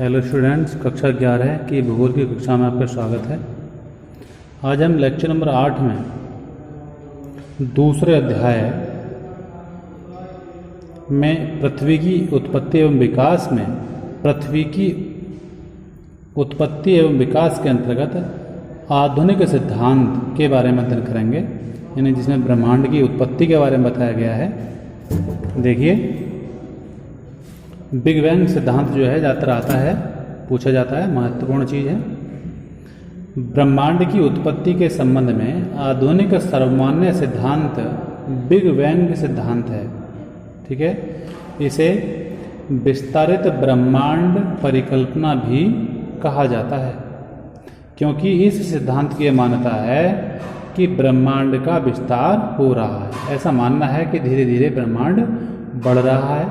Hello students, कक्षा 11 की भूगोल की कक्षा में आपका स्वागत है। आज हम लेक्चर नंबर 8 में दूसरे अध्याय में पृथ्वी की उत्पत्ति एवं विकास में पृथ्वी की उत्पत्ति एवं विकास के अंतर्गत आधुनिक सिद्धांत के बारे में अध्ययन करेंगे, यानी जिसमें ब्रह्मांड की उत्पत्ति के बारे में बताया गया है। देखिए, बिग बैंग सिद्धांत जो है ज़्यादातर आता है, पूछा जाता है, महत्वपूर्ण चीज़ है। ब्रह्मांड की उत्पत्ति के संबंध में आधुनिक सर्वमान्य सिद्धांत बिग बैंग सिद्धांत है। ठीक है, इसे विस्तारित ब्रह्मांड परिकल्पना भी कहा जाता है, क्योंकि इस सिद्धांत की मान्यता है कि ब्रह्मांड का विस्तार हो रहा है। ऐसा मानना है कि धीरे धीरे ब्रह्मांड बढ़ रहा है।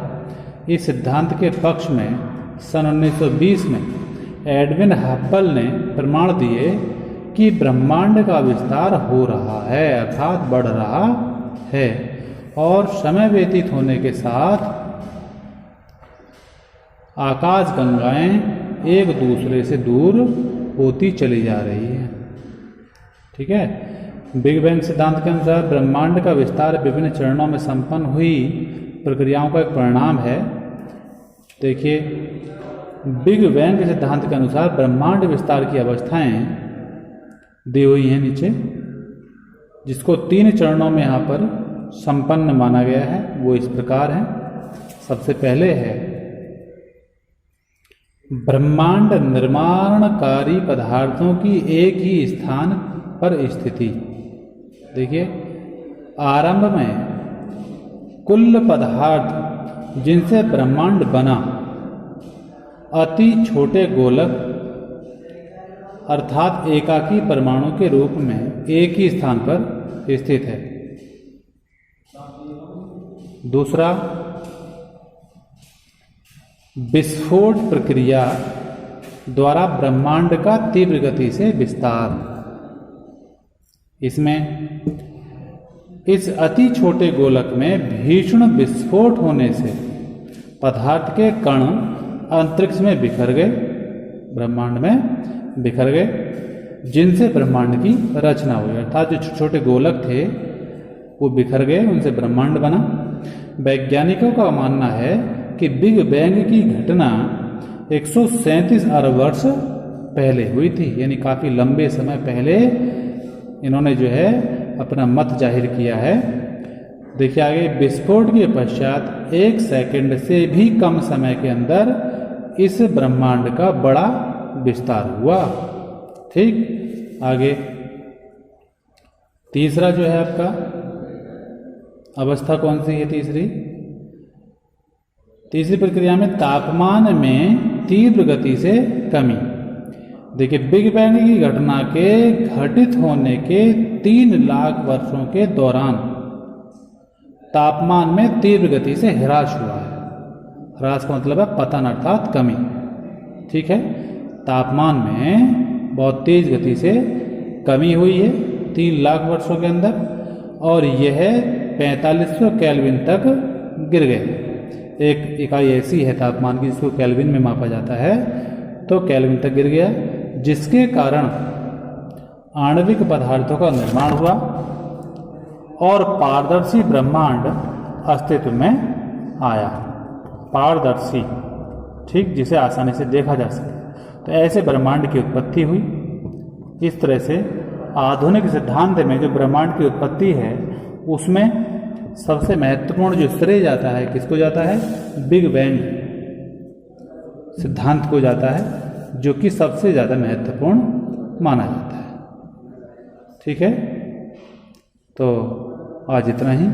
इस सिद्धांत के पक्ष में सन 1920 में एडविन हब्बल ने प्रमाण दिए कि ब्रह्मांड का विस्तार हो रहा है, अर्थात बढ़ रहा है, और समय व्यतीत होने के साथ आकाश गंगाएं एक दूसरे से दूर होती चली जा रही हैं। ठीक है, बिग बैंग सिद्धांत के अनुसार ब्रह्मांड का विस्तार विभिन्न चरणों में संपन्न हुई प्रक्रियाओं का एक परिणाम है। देखिए, बिग बैंग सिद्धांत के अनुसार ब्रह्मांड विस्तार की अवस्थाएं दी हुई हैं नीचे, जिसको 3 चरणों में यहाँ पर संपन्न माना गया है। वो इस प्रकार है। सबसे पहले है ब्रह्मांड निर्माणकारी पदार्थों की एक ही स्थान पर स्थिति। देखिए, आरंभ में कुल पदार्थ जिनसे ब्रह्मांड बना अति छोटे गोलक अर्थात एकाकी परमाणु के रूप में एक ही स्थान पर स्थित है। दूसरा, विस्फोट प्रक्रिया द्वारा ब्रह्मांड का तीव्र गति से विस्तार। इसमें इस अति छोटे गोलक में भीषण विस्फोट होने से पदार्थ के कण अंतरिक्ष में बिखर गए, ब्रह्मांड में बिखर गए, जिनसे ब्रह्मांड की रचना हुई। अर्थात जो छोटे गोलक थे वो बिखर गए, उनसे ब्रह्मांड बना। वैज्ञानिकों का मानना है कि बिग बैंग की घटना 137 अरब वर्ष पहले हुई थी, यानी काफ़ी लंबे समय पहले इन्होंने जो है अपना मत जाहिर किया है। देखिए आगे, विस्फोट के पश्चात 1 सेकंड से भी कम समय के अंदर इस ब्रह्मांड का बड़ा विस्तार हुआ। ठीक, आगे तीसरा जो है आपका अवस्था कौन सी है? तीसरी प्रक्रिया में तापमान में तीव्र गति से कमी। देखिए, बिग बैंग की घटना के घटित होने के 3 लाख वर्षों के दौरान तापमान में तीव्र गति से ह्रास हुआ है। ह्रास का मतलब है पतन अर्थात कमी। ठीक है, तापमान में बहुत तेज गति से कमी हुई है 3 लाख वर्षों के अंदर, और यह 4500 केल्विन तक गिर गए। एक इकाई ऐसी है तापमान की जिसको केल्विन में मापा जाता है, तो केल्विन तक गिर गया, जिसके कारण आणविक पदार्थों का निर्माण हुआ और पारदर्शी ब्रह्मांड अस्तित्व में आया। पारदर्शी, ठीक, जिसे आसानी से देखा जा सके। तो ऐसे ब्रह्मांड की उत्पत्ति हुई। इस तरह से आधुनिक सिद्धांत में जो ब्रह्मांड की उत्पत्ति है उसमें सबसे महत्वपूर्ण जो श्रेय जाता है, किसको जाता है? बिग बैंग सिद्धांत को जाता है, जो कि सबसे ज़्यादा महत्वपूर्ण माना जाता है। ठीक है, तो आज इतना ही।